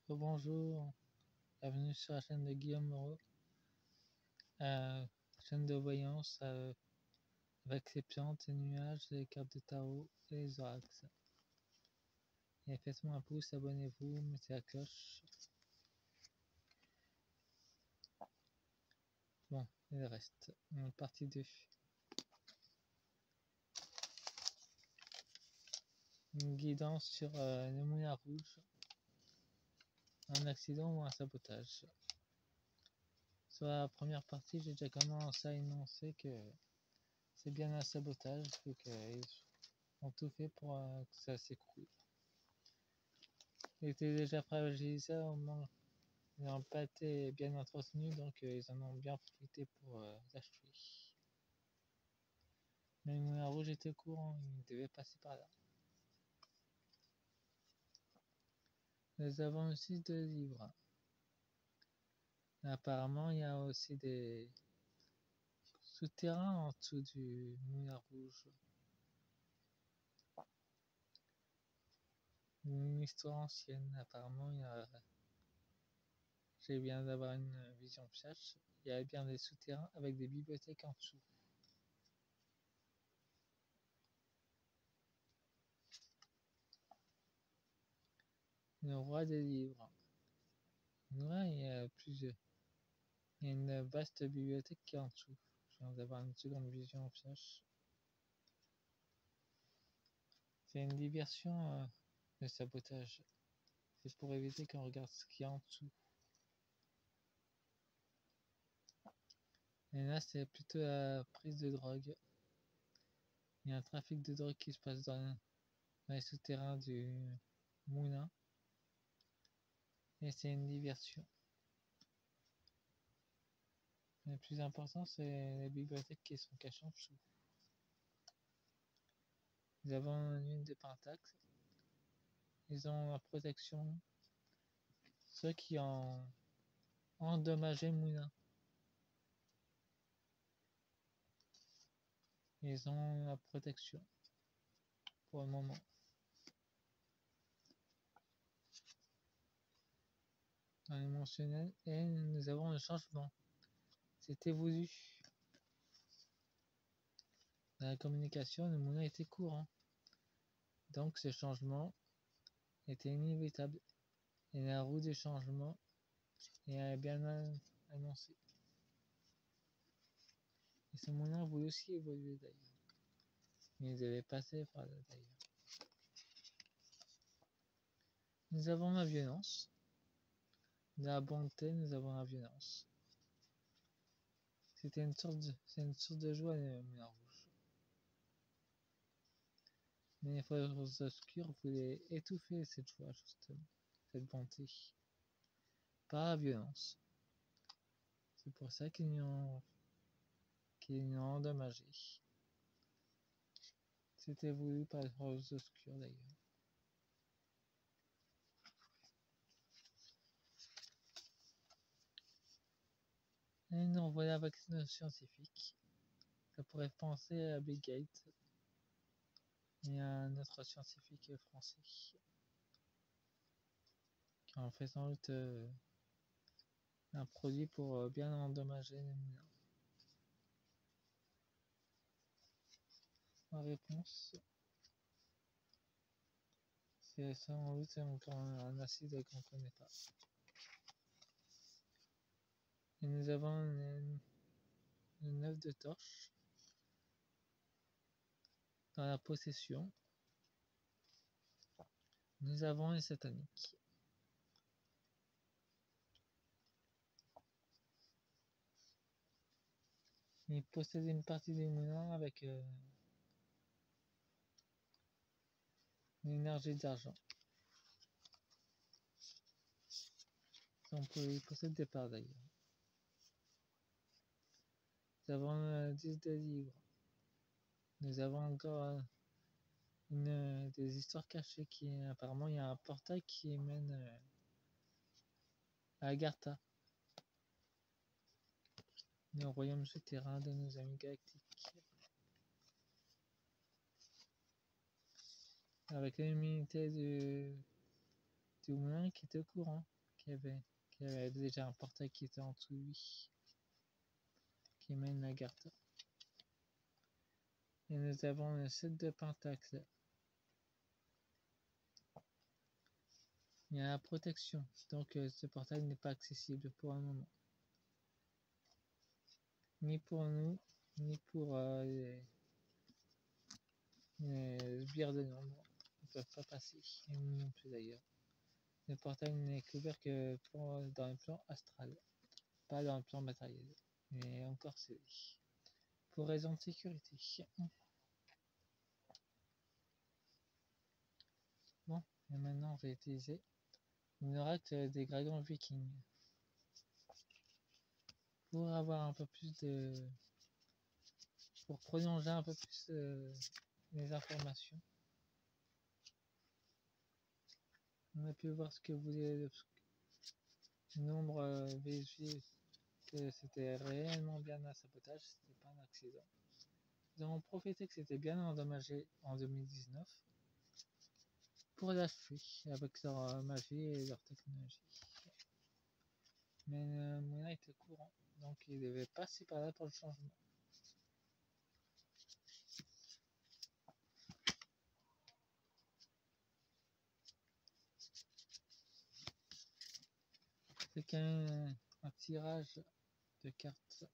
Bonjour, bienvenue sur la chaîne de Guillaume Moreau, chaîne de voyance avec les plantes, les nuages, les cartes de tarot et les oracles. Et faites-moi un pouce, abonnez-vous, mettez la cloche. Bon, et le reste. Partie 2. Une guidance sur le moulin rouge, un accident ou un sabotage. Sur la première partie, j'ai déjà commencé à énoncer que c'est bien un sabotage, vu qu'ils ont tout fait pour que ça s'écroule. Il était déjà fragilisé au moment où ils n'ont pas été bien entretenus, donc ils en ont bien profité pour l'achever. Mais le moulin rouge était au courant, il devait passer par là. Nous avons aussi 2 livres. Apparemment, il y a aussi des souterrains en dessous du moulin rouge. Une histoire ancienne, apparemment, j'ai bien d'avoir une vision flash. Il y a bien des souterrains avec des bibliothèques en dessous. Le roi des livres. Ouais, il y a plusieurs. Il y a une vaste bibliothèque qui est en dessous. Je viens d'avoir une seconde vision flash. C'est une diversion de sabotage. C'est pour éviter qu'on regarde ce qu'il y a en dessous. Et là, c'est plutôt la prise de drogue. Il y a un trafic de drogue qui se passe dans les souterrains du moulin. Et c'est une diversion. Le plus important, c'est les bibliothèques qui sont cachées en dessous. Nous avons une de Pentacle. Ils ont la protection. Ceux qui ont endommagé le moulin. Ils ont la protection. Pour le moment. Dans l'émotionnel. Et nous avons un changement. C'était voulu. Dans la communication, le moulin était courant. Donc ce changement était inévitable. Et la roue du changement est bien annoncée. Et ce moulin voulait aussi évoluer d'ailleurs. Mais il devait passer par là d'ailleurs. Nous avons la violence. De la bonté, nous avons la violence. C'est une sorte de joie, le moulin rouge. Mais les forces obscures voulaient étouffer cette joie, justement, cette bonté, par la violence. C'est pour ça qu'ils l'ont endommagé. C'était voulu par les forces obscures d'ailleurs. Et nous voilà avec nos scientifiques. Ça pourrait penser à Bill Gates et à un autre scientifique français qui en fait sans doute un produit pour bien endommager les moulins. La réponse, c'est sans doute encore un acide qu'on ne connaît pas. Et nous avons une œuvre de torche dans la possession. Nous avons les sataniques. Ils possèdent une partie des moulins avec l'énergie d'argent. Ils possèdent des parts d'ailleurs. Nous avons 10 de livres. Nous avons encore des histoires cachées qui apparemment il y a un portail qui mène à Agartha, le royaume souterrain de nos amis galactiques. Avec l'immunité du moulin qui était au courant qu'il y avait déjà un portail qui était en dessous de lui, qui mène à Gartha. Et nous avons le set de Pentacle. Il y a la protection, donc ce portail n'est pas accessible pour un moment. Ni pour nous, ni pour les sbires de l'ombre. Ils ne peuvent pas passer, et nous non plus d'ailleurs. Le portail n'est couvert que dans le plan astral, pas dans le plan matériel, mais encore scellé, pour raison de sécurité. Bon, et maintenant je vais utiliser une oracle des dragons vikings pour avoir un peu plus de... pour prolonger un peu plus les informations. On a pu voir ce que voulait le nombre VSG, que c'était réellement bien un sabotage, c'était pas un accident. Nous avons profité que c'était bien endommagé en 2019 pour l'achever avec leur magie et leur technologie. Mais le moulin était courant, donc il devait passer par là pour le changement. C'est qu'un tirage de cartes.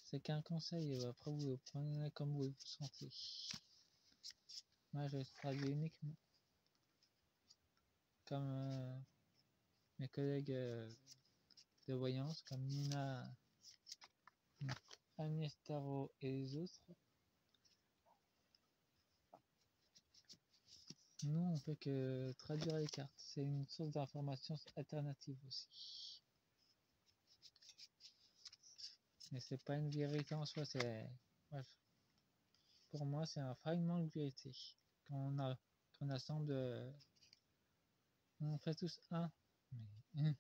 C'est qu'un conseil, après vous le prenez comme vous le sentez. Moi je traduis uniquement comme mes collègues de voyance comme Nina, Agnès Tarot et les autres. Nous on fait que traduire les cartes, c'est une source d'information alternative aussi. Mais c'est pas une vérité en soi, c'est... Bref. Pour moi c'est un fragment de vérité. Qu'on assemble... on fait tous un. Mais...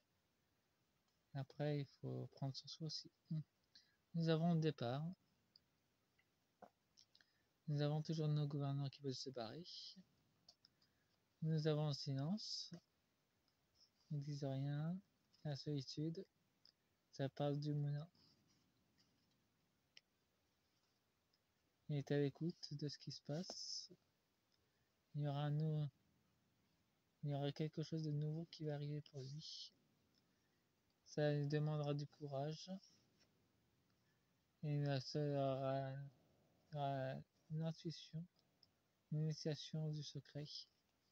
Après il faut prendre sur soi aussi. Nous avons le départ. Nous avons toujours nos gouverneurs qui veulent se barrer. Nous avons le silence. Ils ne disent rien. La solitude. Ça parle du moulin. Il est à l'écoute de ce qui se passe. Il y aura quelque chose de nouveau qui va arriver pour lui. Ça lui demandera du courage. Et ça aura une intuition, une initiation du secret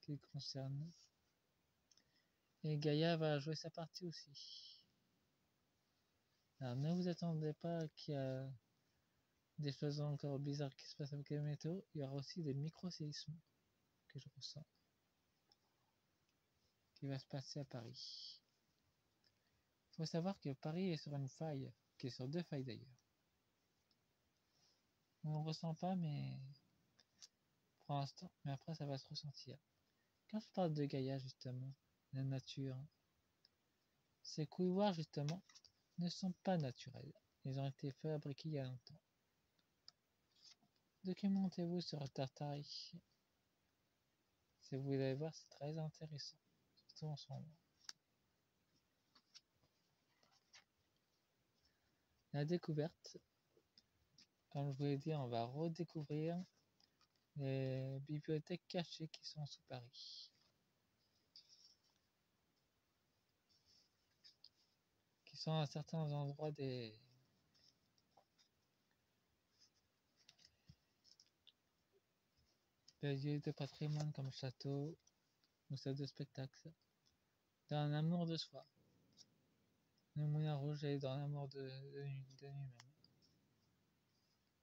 qui le concerne. Et Gaïa va jouer sa partie aussi. Alors ne vous attendez pas qu'il y a des choses encore bizarres qui se passent avec les météos. Il y aura aussi des micro-séismes que je ressens qui va se passer à Paris. Il faut savoir que Paris est sur une faille, qui est sur deux failles d'ailleurs. On ne le ressent pas, mais pour l'instant, mais après ça va se ressentir. Quand je parle de Gaïa justement, la nature, ces couloirs justement ne sont pas naturels. Ils ont été fabriqués il y a longtemps. Documentez-vous sur Tartari. Si vous voulez voir, c'est très intéressant, surtout en ce moment. La découverte, comme je vous l'ai dit, on va redécouvrir les bibliothèques cachées qui sont sous Paris, qui sont à certains endroits des lieux de patrimoine comme château ou salle de spectacle, dans l'amour de soi. Le Moulin Rouge est dans l'amour de lui-même.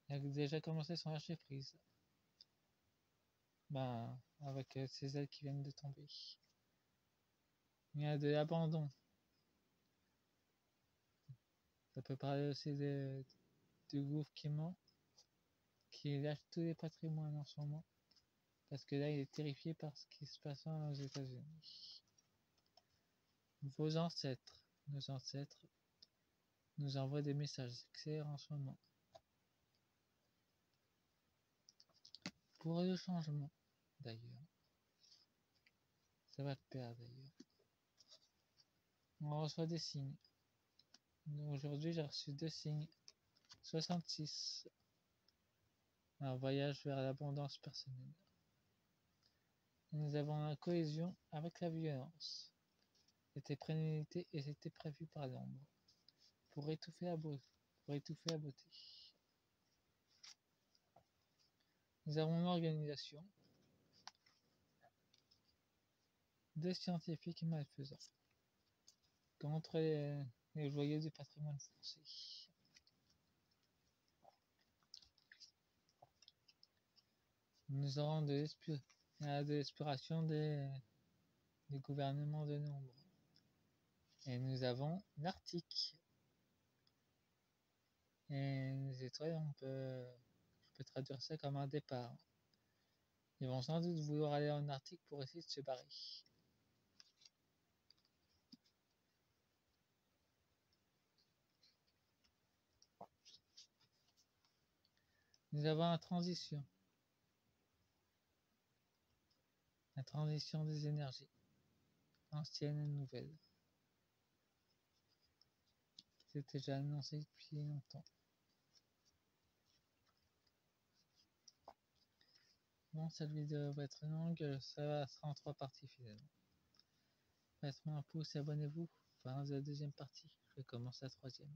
Il a déjà commencé son lâcher prise. Avec ses ailes qui viennent de tomber. Il y a de l'abandon. Ça peut parler aussi du gouffre qui ment, qui lâche tous les patrimoines en ce moment. Parce que là, il est terrifié par ce qui se passe aux États-Unis. Vos ancêtres, nos ancêtres, nous envoient des messages clairs en ce moment. Pour le changement, d'ailleurs. Ça va te perdre d'ailleurs. On reçoit des signes. Aujourd'hui, j'ai reçu 2 signes. 66. Un voyage vers l'abondance personnelle. Nous avons la cohésion avec la violence. C'était prémédité et c'était prévu par l'ombre. Pour étouffer la beauté. Nous avons l'organisation. 2 scientifiques malfaisants. Contre les joyeux du patrimoine français. Nous aurons de l'exploration des gouvernements de nombre. Et nous avons l'Arctique. Et les étoiles, je peux traduire ça comme un départ. Ils vont sans doute vouloir aller en Arctique pour essayer de se barrer. Nous avons la transition des énergies, anciennes et nouvelles. C'était déjà annoncé depuis longtemps. Bon, cette vidéo va être longue, ça sera en 3 parties finalement. Faites-moi un pouce et abonnez-vous. Enfin, la deuxième partie, je vais commencer la 3e.